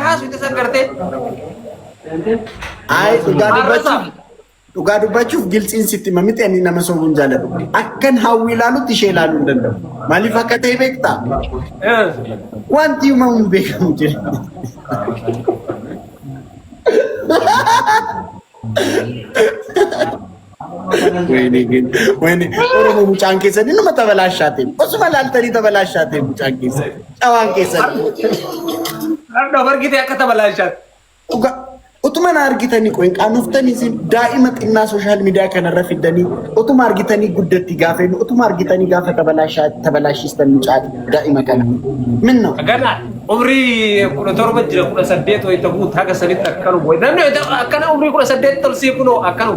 hasu itesagarte ay dhugaa dubbachuuf gilxiin sitti mamite ani nama sobuun jaaladhu akkan hawwi ilaalutti ishee ilaaluu hin danda'u maaliif akka ta'e beektaa wanti uumamuun beekamu jira ወይኔ ኦሮሞ ሙጫን keessan inuma tabalaashaatiin osuma laaltanii tabalaashaatiin mucaan keessan cawaan keessan ardo bargite akka tabalaashaat utuma argitanii qoyn qaanuftanii daa'ima xinnaa sooshaal miidiyaa kanarra fiddanii utuma argitanii guddatti gaafeen utuma argitanii gaafa tabalaashistan mucaa daa'ima kana min ነው gana umri 17 jira 18 way tabu taga sanitti akkanu way danne akkana umri 18 tolsi kuno akkanu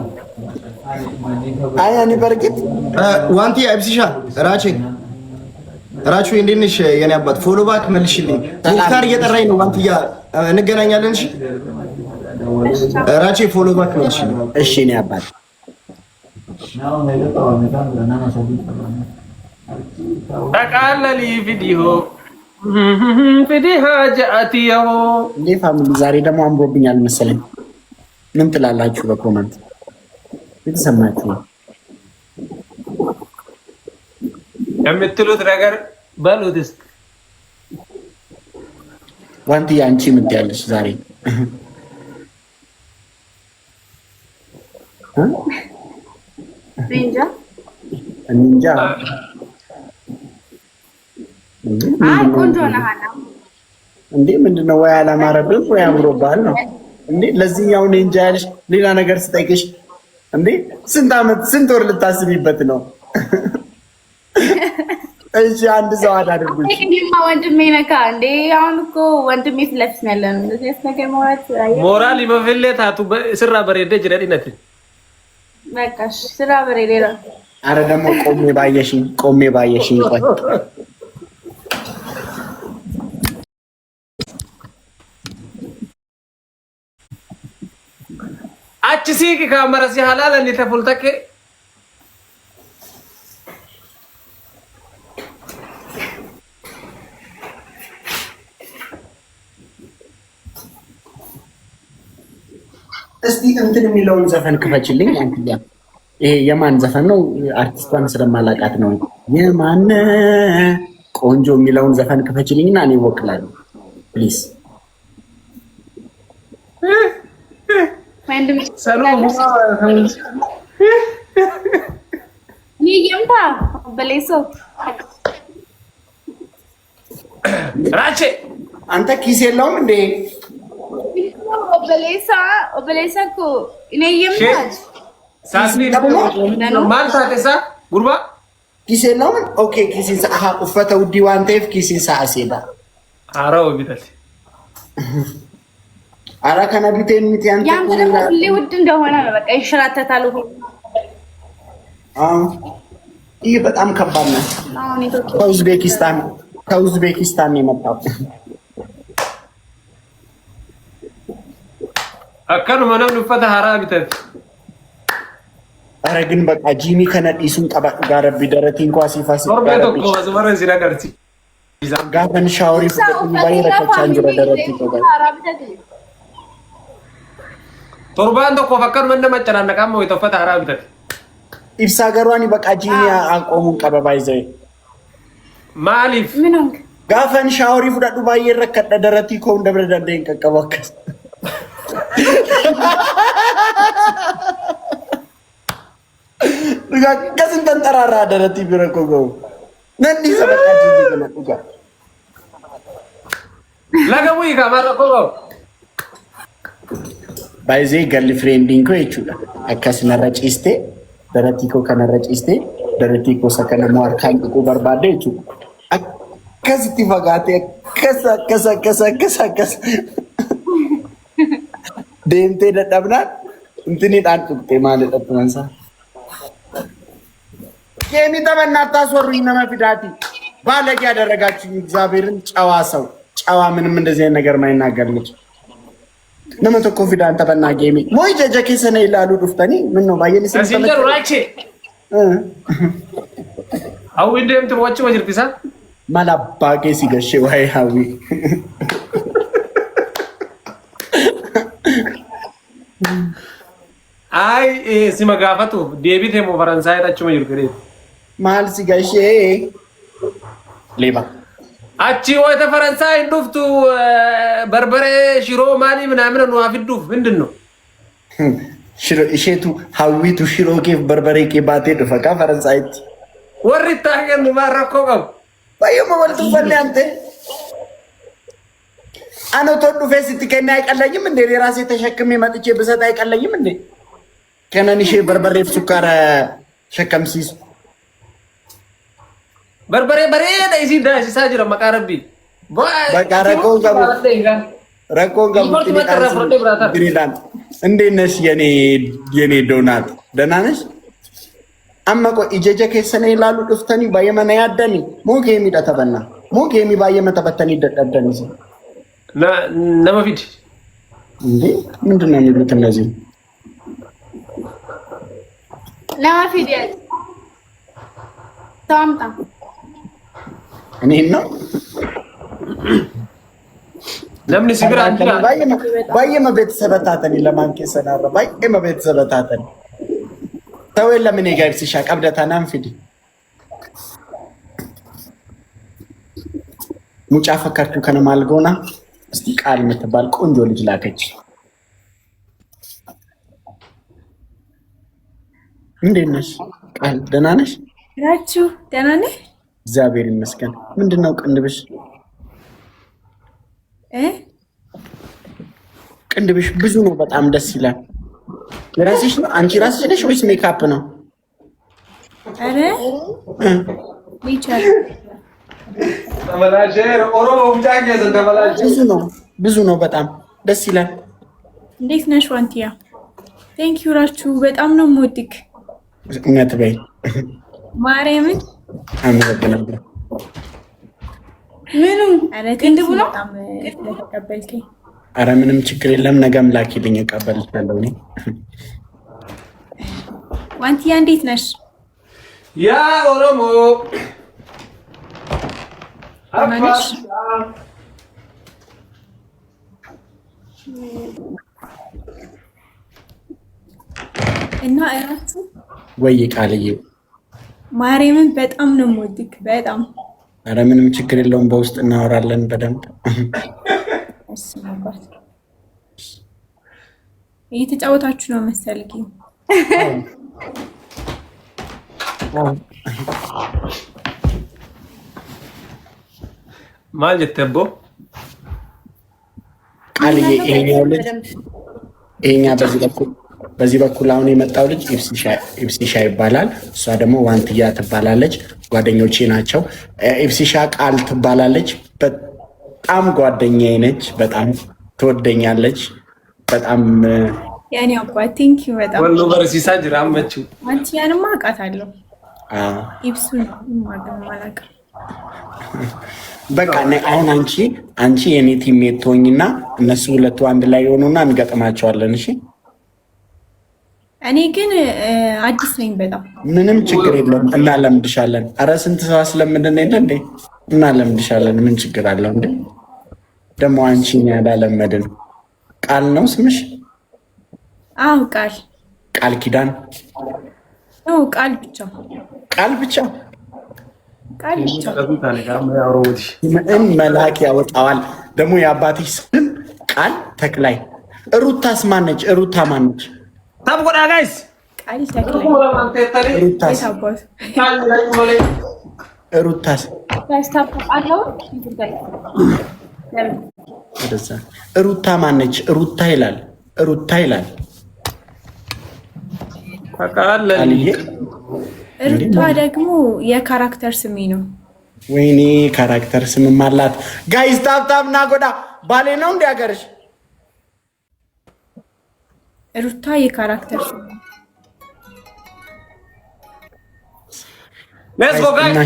አያኒ በርግጥ ዋንቲ አብሲሻ ራቹ እንዴት ነሽ የኔ አባት ፎሎ ባክ መልሽልኝ ሙክታር እየጠራኝ ነው ዋንቲያ እንገናኛለን እሺ ራቼ ፎሎ ባክ መልሽልኝ እሺ እኔ አባት ተቃለሊ ቪዲዮ ጃአቲዮ እንዴ ፋሚሊ ዛሬ ደግሞ አምሮብኛል መሰለኝ ምን ትላላችሁ በኮሜንት የተሰማችሁ የምትሉት ነገር በሉት እስኪ ዋንቲ አንቺ ምን ትያለሽ ዛሬ እንጃ አይ ቆንጆ ነህ አና እንዴ ምንድነው ወይ አላማረብህ ወይ አምሮብሃል ነው እንዴ ለዚህኛው እንጃ ያለሽ ሌላ ነገር ስጠይቅሽ እንዴ ስንት አመት ስንት ወር ልታስቢበት ነው? እሺ አንድ ሰው አዳርጉኝ። እንዴማ ወንድሜ ነካ እንዴ አሁን እኮ ወንድሜ ፍለፍስ ነው ያለን እንደዚህ ነገር ማለት ሞራል ይመፍለት አቱ ስራ በሬደ ጅረዲነት በቃሽ ስራ በሬደ ነው። አረ ደግሞ ቆሜ ባየሽኝ ቆይ አችሲ ከካሜራ ሲሐላል እንዴ ተፈልተከ እስቲ እንትን የሚለውን ዘፈን ክፈችልኝ አንተያ ይሄ የማን ዘፈን ነው አርቲስቷን ስለማላቃት ነው የማን ቆንጆ የሚለውን ዘፈን ክፈችልኝና እኔ ወክላለሁ ፕሊዝ ሰላም ይየምታ በሌሶ ራቼ አንተ ኪስ የለውም እንዴ ኦበሌሳ እኮ እኔ የምታች ሳስኒ ማልታተሳ ጉርባ ኪስ የለውም ኦኬ ኪሲን ሰዓ ኡፈተ ውዲ ዋንቴፍ ኪሲን ሰዓ ሴዳ አራው ቢተል አራ ከናቢቴን ሚቲያን ያንተ ሁሌ ውድ እንደሆነ ነው በቃ ይሽራተታል ሁሉ ይሄ በጣም ከባድ ነው ከኡዝቤኪስታን የመጣው አከኑ ማንም ንፈተ ሐራቢተት አረ ግን በቃ ጂሚ ከነዲሱን ቀባቅ ጋር ቢደረቲ እንኳን ሲፋስ ኦርቤቶ ኮዝመረ ሲራጋርቲ ጋፈን ሻወሪ ፍቅር ባይረከቻ እንጀራ ደረቲ ተባይ ቶርባን ተኮ ፈከር ምን መጨናነቃም ወይ ተፈታ ሐራቢተት ኢብሳ ገሯኒ በቃ ጂሚ አቆሙን ቀበባይዘይ ማሊፍ ምንም ጋፈን ሻወሪ ፍዳዱ ባይረከደ ደረቲ ኮ እንደብረዳደን ቀቀበከስ ከስንት ተንጠራራ ደረቲ ቢረኮጎ ነንዲ ሰበቃጂ ቢነቁጋ ለገቡ ይካማረኮ ባይዜ ገርል ፍሬንዲንግ ኮ ይቹላ አካስ ነረጪስቴ ደረቲኮ ከነረጪስቴ ደረቲኮ ሰከነ ሟርካን ቁ በርባደ ይቹ አከስቲ ፈጋቴ ከሰ ደምቴ ደደብና እንትኒ ጣንጥቴ ማለት አጥመንሳ የሚተመና ታስወሩኝ ነመፍዳቲ ባለጌ ያደረጋችሁ እግዚአብሔርን ጨዋ ሰው ጨዋ ምንም እንደዚህ አይነት ነገር ማይናገር ልጅ ነመቶ ኮንፊዳንት ተበና ጌሚ ሞይ ጀጀኬ ሰነ ይላሉ ዱፍተኒ ምን ነው ባየን ሲንተር ራቼ አው እንደም ትወጭ ወጅርቲሳ ማላባጌ ሲገሽ ወይ ሃዊ አይ ሲመጋፈቱ ዴቪድ ሞ ፈረንሳይ ታች ነው ይርገሬ ማል ሲጋሼ ሌባ አቺ ወደ ፈረንሳይ ዱፍቱ በርበሬ ሽሮ ማሊ ምናምን ነው አፍዱፍ ምንድነው ሽሮ እሸቱ ሀዊቱ ሽሮ ኬፍ በርበሬ ኬባቴ ደፈቃ ፈረንሳይት ወሪታ ገን ማረኮ ቀው ባየሞ ወልቱ ፈንያንተ አኖ ተዱ ፌስቲ ከና አይቀለኝም እንዴ ለራሴ ተሸክሜ መጥቼ ብሰጥ አይቀለኝም እንዴ ከነንሽ በርበሬ ሱካር ሸከምሲስ በርበሬ በሬ ዳይሲ ዳይሲ ሳጅራ መቃረቢ በቃረቆ ገቡ ግሪላን እንዴ ነሽ የኔ ዶናት ደህና ነሽ አመቆ ኢጀጀ ከሰነ ይላሉ ድፍተኒ ባየመና ያደኒ ሞጌ የሚዳተበና ሞጌ የሚባየመ ተበተኒ ደደደኒ ለማፊድ እንዴ ምንድነው የሚሉት እነዚህ ለማፊድ ያለ ታምጣ እኔ ነው ለምን ሲግራ አንተ ባየመ ቤተሰበታተኒ ለማንከ ሰናራ ባየመ ቤተሰበታተኒ ተው ለምን ይጋብስ ይሻ ቀብደታና አንፊዲ ሙጫ ፈከርቱ ከነማልጎና እስቲ ቃል የምትባል ቆንጆ ልጅ ላከች። እንዴት ነሽ ቃል? ደህና ነሽ? ናችሁ? ደህና ነህ? እግዚአብሔር ይመስገን። ምንድነው ቅንድብሽ? ቅንድብሽ ብዙ ነው፣ በጣም ደስ ይላል። ለራስሽ ነው? አንቺ ራስሽ ነሽ ወይስ ሜካፕ ነው? አረ ሊቻል ተመላጀር ኦሮሞ ብቻ ተመላጀ ብዙ ነው፣ በጣም ደስ ይላል። እንዴት ነሽ ዋንቲያ? ቴንክ ዩ ራችሁ፣ በጣም ነው የምወድክ። እውነት በይ ማርያምን አመሰግናለሁ። ምንም አረ ቅንድቡ ነው ተቀበልከኝ። አረ ምንም ችግር የለም። ነገም ላኪልኝ እቀበልሻለሁ። እኔ ዋንቲያ እንዴት ነሽ? ያ ኦሮሞ አማንሽ እና እራሱ ወይ ቃልዬ ማርያምን በጣም ነው የምወድክ በጣም። አረ ምንም ችግር የለውም። በውስጥ እናወራለን በደንብ። አስማባት እየተጫወታችሁ ነው መሰልኝ። ማለት ተቦ ቃልዬ ይሄኛው ልጅ ይሄኛ በዚህ በኩል አሁን የመጣው ልጅ ኢብሲሻ ይባላል። እሷ ደግሞ ዋንትያ ትባላለች። ጓደኞቼ ናቸው። ኢብሲሻ ቃል ትባላለች። በጣም ጓደኛዬ ነች። በጣም ትወደኛለች። በጣም ያኔ አባት ቴንክ ዩ በጣም ወሎ በርሲሳ ጅራመቹ ዋንቲያንማ አውቃታለሁ። ኢብሱን ማለቅ በቃ አሁን አንቺ የኔ ቲሜት ትሆኝና እነሱ ሁለቱ አንድ ላይ የሆኑና እንገጥማቸዋለን። እሺ እኔ ግን አዲስ ነኝ በጣም። ምንም ችግር የለውም፣ እናለምድሻለን። አረ ስንት ሰው አስለምድን የለ እንዴ? እናለምድሻለን። ምን ችግር አለው እንዴ? ደግሞ አንቺን ያላለመድን ቃል ነው ስምሽ? አዎ ቃል ኪዳን ነው። ቃል ብቻ ምን መልአክ ያወጣዋል። ደግሞ የአባትሽ ስም ቃል ተክላይ። ሩታስ ማነች? ሩታ ማነች? ታብቆዳ ጋይስ ቃል ተክላይ። ሩታስ ሩታ ማነች? ሩታ ይላል። ሩታ ደግሞ የካራክተር ስሜ ነው። ወይኔ ካራክተር ስምም አላት። ጋይስ ታብታብ እና ጎዳ ባሌ ነው እንዲ ሀገርሽ። ሩታ የካራክተር ስሜ ነው። ሌትስ ጎ ጋይስ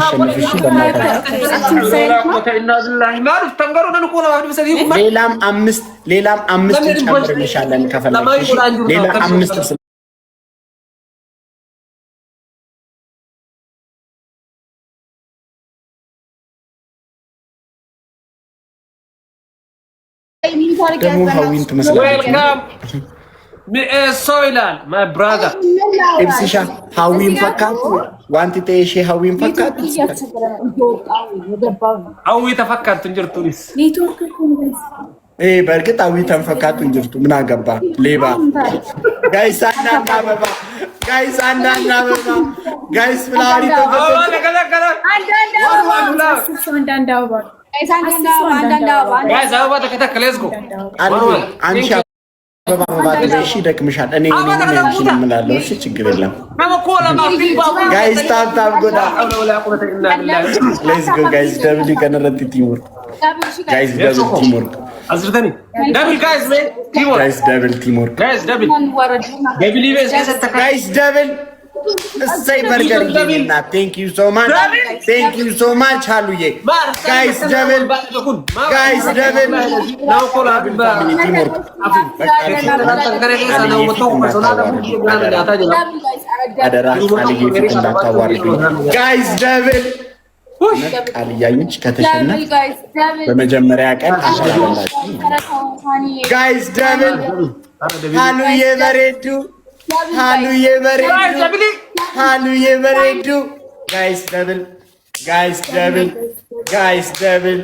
ሌላም አምስት ጨምርልሻለን ከፈለግሽ ሌላ 5 ደግሞ ሀዊን ትመስላለች። ሰው ይላል ማይ ብራዘር ኤብሲሻ ሀዊን ፈካት ዋንቲ ጤሼ ሀዊን ፈካት አዊ ተፈካት እንጅርቱሪስ በእርግጥ አዊ ተንፈካቱ እንጅርቱ ምን አገባ ሌባ ጋይስ አንዳንድ አበባ ጋይስ አንዳንድ አበባ ጋይስ ፍላወሪ አንቺ አበባ ገዛሽ ይደክምሻል። እኔ እምላለሁ። እሺ ችግር የለም ጋይስ ታብታብ ጎዳ ሌትስ ጎ ጋይስ ደብል ከነረት ቲሙር ጋይስ ደብል ቲሙር አዝርተኒ ደብል ጋይስ ቲሙር ጋይስ ደብል ቲሙር ጋይስ ደብል ደብል ይበስ ጋይስ ደብል እሰይ በርገር ይልና ቴንክ ዩ ሶ ማች ቴንክ ዩ ሶ ማች አሉዬ ጋይስ ደብል ጋይስ ደብል ናው ኮላ ቲሙር አደራ ቃልዬ ፊት እንዳታዋርዱ ጋይስ ደብል ቃል እያየች ከተሸነፍ በመጀመሪያ ቀን አሸነፈላችሁ ጋይስ ደብል ሃሉዬ በሬዱ ሃሉዬ በሬዱ ሃሉዬ በሬዱ ጋይስ ደብል ጋይስ ደብል ጋይስ ደብል